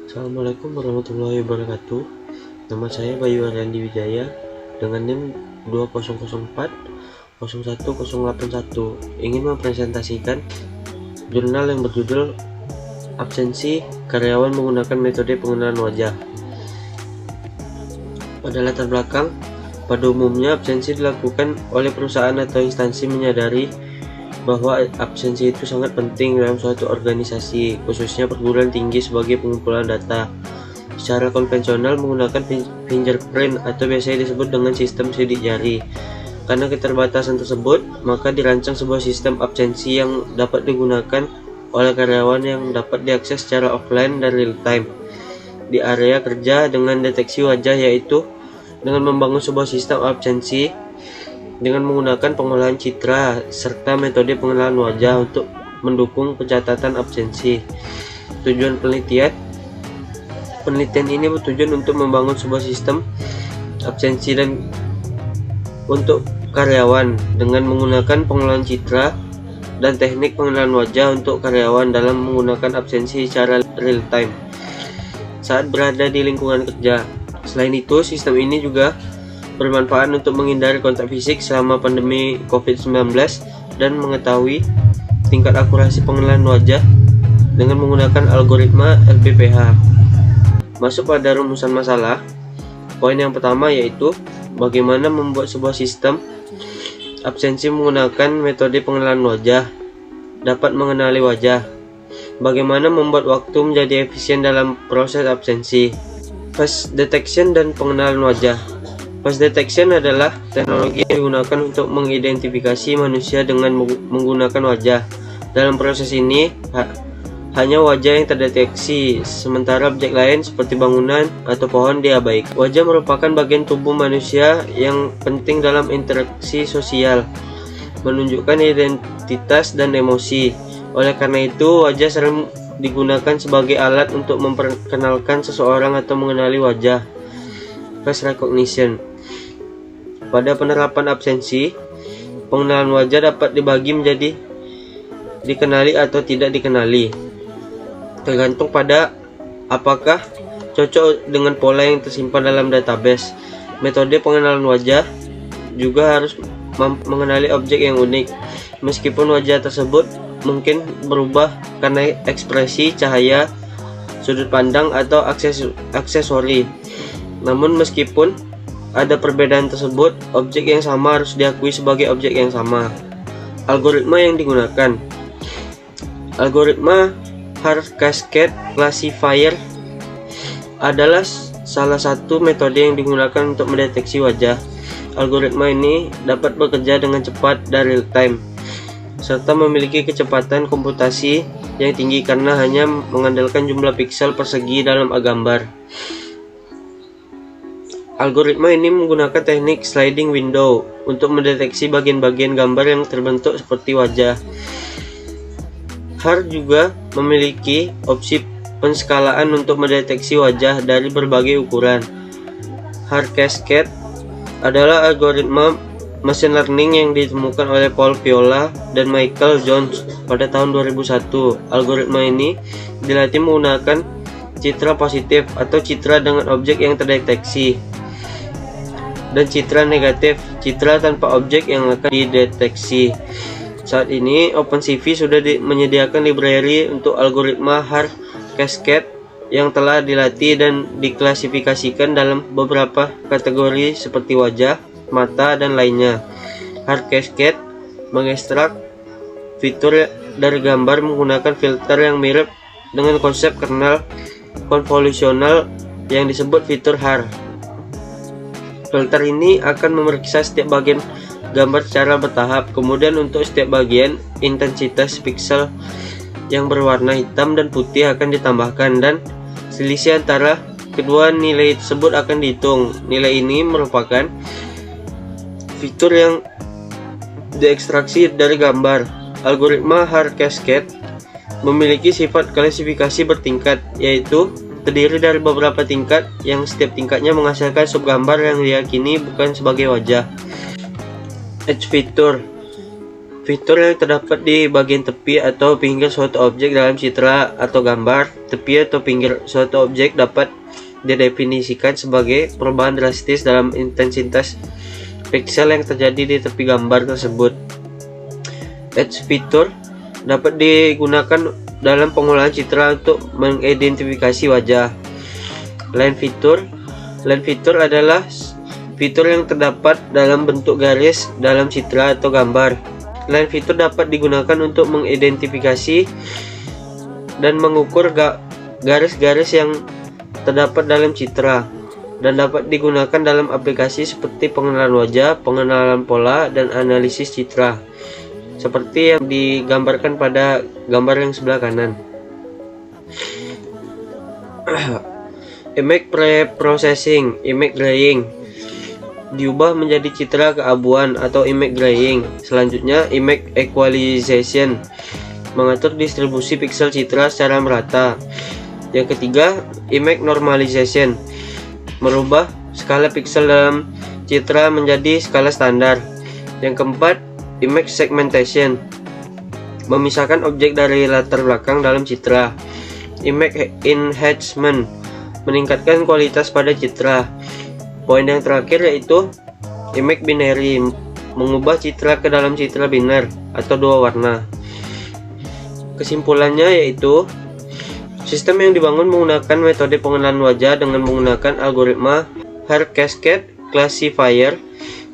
Assalamualaikum warahmatullahi wabarakatuh. Nama saya Bayu Arandi Wijaya dengan NIM 2004 01081. Ingin mempresentasikan jurnal yang berjudul Absensi Karyawan Menggunakan Metode Pengenalan Wajah. Pada latar belakang, pada umumnya absensi dilakukan oleh perusahaan atau instansi menyadari bahwa absensi itu sangat penting dalam suatu organisasi, khususnya perguruan tinggi sebagai pengumpulan data. Secara konvensional menggunakan fingerprint atau biasanya disebut dengan sistem sidik jari. Karena keterbatasan tersebut, maka dirancang sebuah sistem absensi yang dapat digunakan oleh karyawan yang dapat diakses secara offline dan real time di area kerja dengan deteksi wajah, yaitu dengan membangun sebuah sistem absensi dengan menggunakan pengolahan citra serta metode pengenalan wajah untuk mendukung pencatatan absensi. Tujuan penelitian ini bertujuan untuk membangun sebuah sistem absensi dan untuk karyawan dengan menggunakan pengolahan citra dan teknik pengenalan wajah untuk karyawan dalam menggunakan absensi secara real time saat berada di lingkungan kerja. Selain itu, sistem ini juga bermanfaat untuk menghindari kontak fisik selama pandemi COVID-19 dan mengetahui tingkat akurasi pengenalan wajah dengan menggunakan algoritma LBPH. Masuk pada rumusan masalah. Poin yang pertama yaitu bagaimana membuat sebuah sistem absensi menggunakan metode pengenalan wajah dapat mengenali wajah. Bagaimana membuat waktu menjadi efisien dalam proses absensi. Face detection dan pengenalan wajah. Face detection adalah teknologi yang digunakan untuk mengidentifikasi manusia dengan menggunakan wajah. Dalam proses ini, hanya wajah yang terdeteksi, sementara objek lain seperti bangunan atau pohon diabaikan. Wajah merupakan bagian tubuh manusia yang penting dalam interaksi sosial, menunjukkan identitas dan emosi. Oleh karena itu, wajah sering digunakan sebagai alat untuk memperkenalkan seseorang atau mengenali wajah. Face recognition. Pada penerapan absensi, pengenalan wajah dapat dibagi menjadi dikenali atau tidak dikenali, tergantung pada apakah cocok dengan pola yang tersimpan dalam database. Metode pengenalan wajah juga harus mengenali objek yang unik, meskipun wajah tersebut mungkin berubah karena ekspresi, cahaya, sudut pandang, atau aksesori. Namun meskipun ada perbedaan tersebut, objek yang sama harus diakui sebagai objek yang sama. Algoritma yang digunakan. Algoritma Haar Cascade Classifier adalah salah satu metode yang digunakan untuk mendeteksi wajah. Algoritma ini dapat bekerja dengan cepat dan real time, serta memiliki kecepatan komputasi yang tinggi karena hanya mengandalkan jumlah piksel persegi dalam gambar. Algoritma ini menggunakan teknik sliding window untuk mendeteksi bagian-bagian gambar yang terbentuk seperti wajah. Haar juga memiliki opsi penskalaan untuk mendeteksi wajah dari berbagai ukuran. Haar Cascade adalah algoritma machine learning yang ditemukan oleh Paul Viola dan Michael Jones pada tahun 2001. Algoritma ini dilatih menggunakan citra positif atau citra dengan objek yang terdeteksi, dan citra negatif, citra tanpa objek yang akan dideteksi. Saat ini, OpenCV sudah menyediakan library untuk algoritma Haar Cascade yang telah dilatih dan diklasifikasikan dalam beberapa kategori seperti wajah, mata, dan lainnya. Haar Cascade mengekstrak fitur dari gambar menggunakan filter yang mirip dengan konsep kernel konvolusional yang disebut fitur Haar. Filter ini akan memeriksa setiap bagian gambar secara bertahap. Kemudian untuk setiap bagian, intensitas piksel yang berwarna hitam dan putih akan ditambahkan, dan selisih antara kedua nilai tersebut akan dihitung. Nilai ini merupakan fitur yang diekstraksi dari gambar. Algoritma Haar Cascade memiliki sifat klasifikasi bertingkat, yaitu terdiri dari beberapa tingkat yang setiap tingkatnya menghasilkan subgambar yang diyakini bukan sebagai wajah. Edge feature. Fitur yang terdapat di bagian tepi atau pinggir suatu objek dalam citra atau gambar. Tepi atau pinggir suatu objek dapat didefinisikan sebagai perubahan drastis dalam intensitas piksel yang terjadi di tepi gambar tersebut. Edge fitur dapat digunakan dalam pengolahan citra untuk mengidentifikasi wajah. Line fitur adalah fitur yang terdapat dalam bentuk garis dalam citra atau gambar. Line fitur dapat digunakan untuk mengidentifikasi dan mengukur garis-garis yang terdapat dalam citra, dan dapat digunakan dalam aplikasi seperti pengenalan wajah, pengenalan pola, dan analisis citra, seperti yang digambarkan pada gambar yang sebelah kanan. Image pre-processing, image graying diubah menjadi citra keabuan atau image graying. Selanjutnya, image equalization mengatur distribusi piksel citra secara merata. Yang ketiga, image normalization merubah skala piksel dalam citra menjadi skala standar. Yang keempat, image segmentation memisahkan objek dari latar belakang dalam citra. Image enhancement meningkatkan kualitas pada citra. Poin yang terakhir yaitu image binary mengubah citra ke dalam citra biner atau dua warna. Kesimpulannya yaitu sistem yang dibangun menggunakan metode pengenalan wajah dengan menggunakan algoritma Hair Cascade Classifier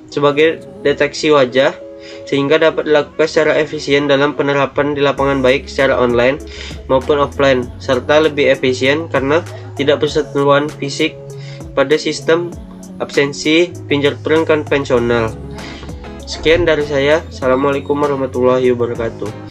sebagai deteksi wajah, sehingga dapat dilakukan secara efisien dalam penerapan di lapangan baik secara online maupun offline, serta lebih efisien karena tidak bersentuhan fisik pada sistem absensi fingerprint konvensional. Sekian dari saya. Assalamualaikum warahmatullahi wabarakatuh.